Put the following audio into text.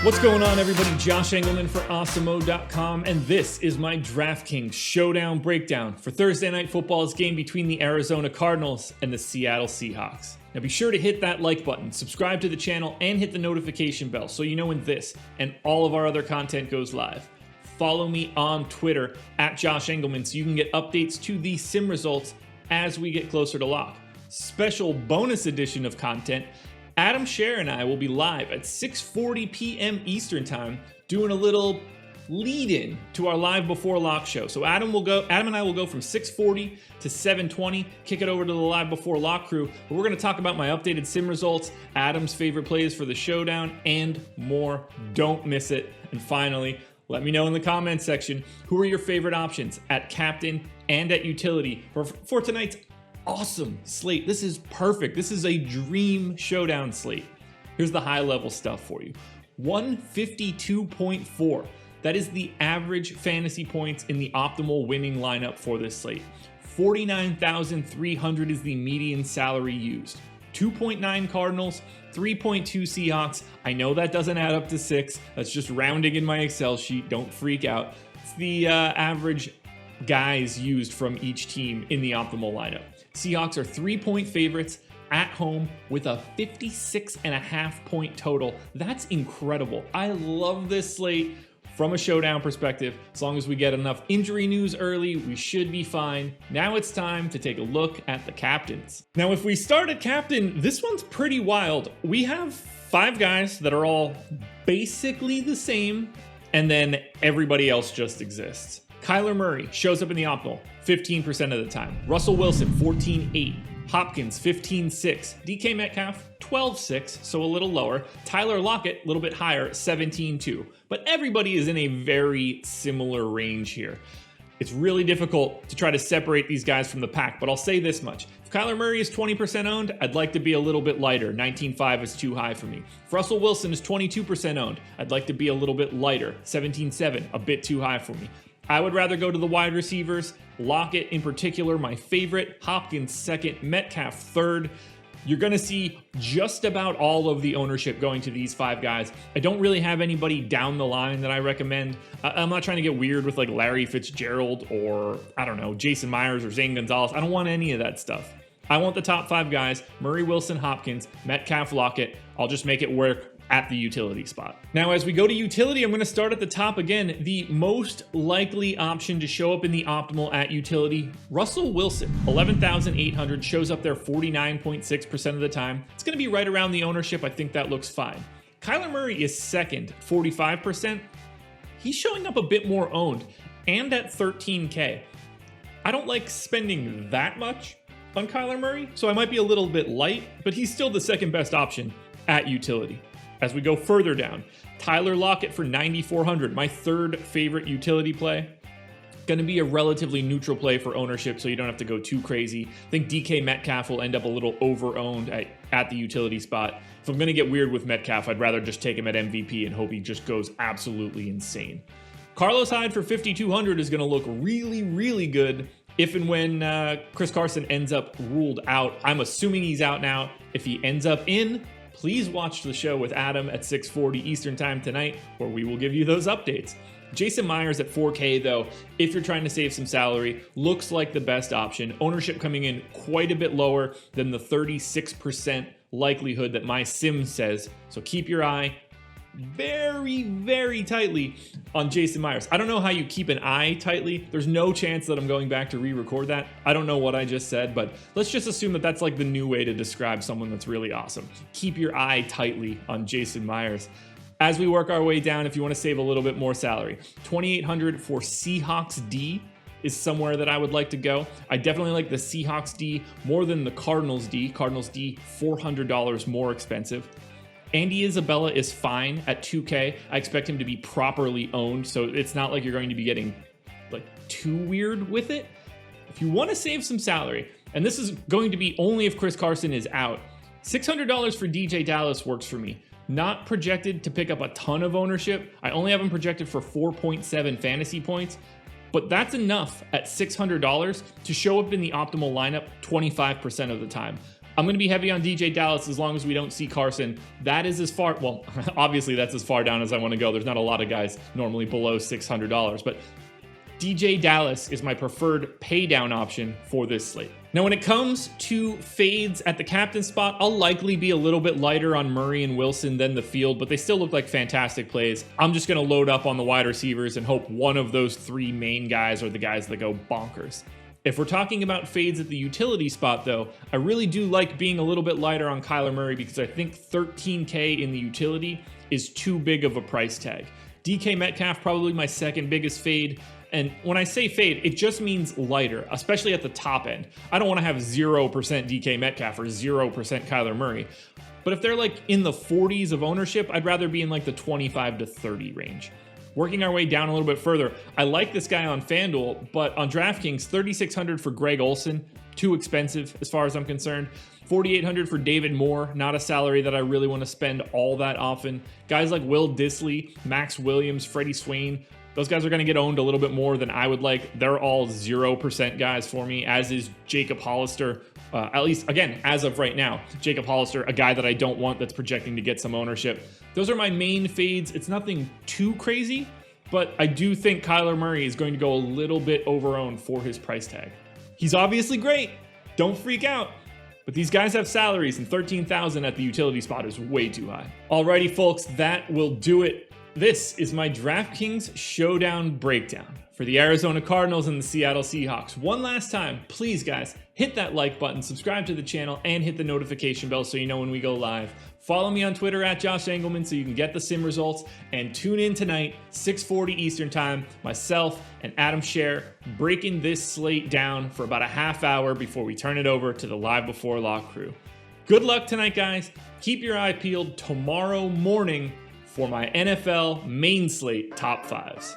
What's going on, everybody? Josh Engleman for Awesemo.com, and this is my DraftKings Showdown breakdown for Thursday Night Football's game between the Arizona Cardinals and the Seattle Seahawks. Now be sure to hit that like button, subscribe to the channel, and hit the notification bell so you know when this and all of our other content goes live. Follow me on Twitter at Josh Engleman so you can get updates to the sim results as we get closer to lock. Special bonus edition of content. Adam Scher and I will be live at 6:40 p.m. Eastern Time doing a little lead-in to our live before lock show. So Adam and I will go from 6:40 to 7:20, kick it over to the live before lock crew. But we're going to talk about my updated sim results, Adam's favorite plays for the showdown, and more. Don't miss it. And finally, let me know in the comments section who are your favorite options at captain and at utility for tonight's awesome slate. This is perfect. This is a dream showdown slate. Here's the high level stuff for you. 152.4. That is the average fantasy points in the optimal winning lineup for this slate. 49,300 is the median salary used. 2.9 Cardinals, 3.2 Seahawks. I know that doesn't add up to 6. That's just rounding in my Excel sheet. Don't freak out. It's the average guys used from each team in the optimal lineup. Seahawks are 3-point favorites at home with a 56.5 point total. That's incredible. I love this slate from a showdown perspective. As long as we get enough injury news early, we should be fine. Now it's time to take a look at the captains. Now, if we start at captain, this one's pretty wild. We have 5 guys that are all basically the same, and then everybody else just exists. Kyler Murray shows up in the optimal 15% of the time. Russell Wilson, 14.8. Hopkins, 15.6. DK Metcalf, 12.6, so a little lower. Tyler Lockett, a little bit higher, 17.2. But everybody is in a very similar range here. It's really difficult to try to separate these guys from the pack, but I'll say this much. If Kyler Murray is 20% owned, I'd like to be a little bit lighter. 19.5 is too high for me. If Russell Wilson is 22% owned, I'd like to be a little bit lighter. 17.7, a bit too high for me. I would rather go to the wide receivers. Lockett in particular, my favorite. Hopkins second, Metcalf third. You're going to see just about all of the ownership going to these 5 guys. I don't really have anybody down the line that I recommend. I'm not trying to get weird with like Larry Fitzgerald or, I don't know, Jason Myers or Zane Gonzalez. I don't want any of that stuff. I want the top 5 guys: Murray, Wilson, Hopkins, Metcalf, Lockett. I'll just make it work at the utility spot. Now, as we go to utility, I'm going to start at the top again. The most likely option to show up in the optimal at utility, Russell Wilson, 11,800, shows up there 49.6% of the time. It's going to be right around the ownership. I think that looks fine. Kyler Murray is second, 45%. He's showing up a bit more owned and at 13K. I don't like spending that much on Kyler Murray, so I might be a little bit light, but he's still the second best option at utility. As we go further down, Tyler Lockett for 9,400, my third favorite utility play. Going to be a relatively neutral play for ownership, so you don't have to go too crazy. I think DK Metcalf will end up a little over-owned at the utility spot. If I'm going to get weird with Metcalf, I'd rather just take him at MVP and hope he just goes absolutely insane. Carlos Hyde for 5,200 is going to look really, really good if and when Chris Carson ends up ruled out. I'm assuming he's out now. If he ends up in, please watch the show with Adam at 6:40 Eastern Time tonight, where we will give you those updates. Jason Myers at 4K, though, if you're trying to save some salary, looks like the best option. Ownership coming in quite a bit lower than the 36% likelihood that my sim says. So keep your eye very, very tightly on Jason Myers. I don't know how you keep an eye tightly. There's no chance that I'm going back to re-record that. I don't know what I just said, but let's just assume that that's like the new way to describe someone that's really awesome. Keep your eye tightly on Jason Myers. As we work our way down, if you want to save a little bit more salary, 2,800 for Seahawks D is somewhere that I would like to go. I definitely like the Seahawks D more than the Cardinals D. Cardinals D, $400 more expensive. Andy Isabella is fine at 2K. I expect him to be properly owned, so it's not like you're going to be getting like too weird with it. If you want to save some salary, and this is going to be only if Chris Carson is out, $600 for DJ Dallas works for me. Not projected to pick up a ton of ownership. I only have him projected for 4.7 fantasy points, but that's enough at $600 to show up in the optimal lineup 25% of the time. I'm going to be heavy on DJ Dallas as long as we don't see Carson. That is as far, well, obviously that's as far down as I want to go. There's not a lot of guys normally below $600, but DJ Dallas is my preferred pay down option for this slate. Now, when it comes to fades at the captain spot, I'll likely be a little bit lighter on Murray and Wilson than the field, but they still look like fantastic plays. I'm just going to load up on the wide receivers and hope one of those three main guys are the guys that go bonkers. If we're talking about fades at the utility spot, though, I really do like being a little bit lighter on Kyler Murray because I think $13K in the utility is too big of a price tag. DK Metcalf, probably my second biggest fade. And when I say fade, it just means lighter, especially at the top end. I don't want to have 0% DK Metcalf or 0% Kyler Murray. But if they're like in the 40s of ownership, I'd rather be in like the 25 to 30 range. Working our way down a little bit further, I like this guy on FanDuel, but on DraftKings, $3,600 for Greg Olsen, too expensive as far as I'm concerned. $4,800 for David Moore, not a salary that I really want to spend all that often. Guys like Will Dissly, Max Williams, Freddie Swain, those guys are going to get owned a little bit more than I would like. They're all 0% guys for me, as is Jacob Hollister. At least, again, as of right now, Jacob Hollister, a guy that I don't want that's projecting to get some ownership. Those are my main fades. It's nothing too crazy, but I do think Kyler Murray is going to go a little bit over-owned for his price tag. He's obviously great. Don't freak out. But these guys have salaries, and $13,000 at the utility spot is way too high. Alrighty, folks, that will do it. This is my DraftKings Showdown breakdown for the Arizona Cardinals and the Seattle Seahawks. One last time, please guys, hit that like button, subscribe to the channel, and hit the notification bell so you know when we go live. Follow me on Twitter at Josh Engleman so you can get the sim results, and tune in tonight, 6:40 Eastern Time, myself and Adam Scher breaking this slate down for about a half hour before we turn it over to the Live Before Lock crew. Good luck tonight, guys. Keep your eye peeled tomorrow morning for my NFL main slate top fives.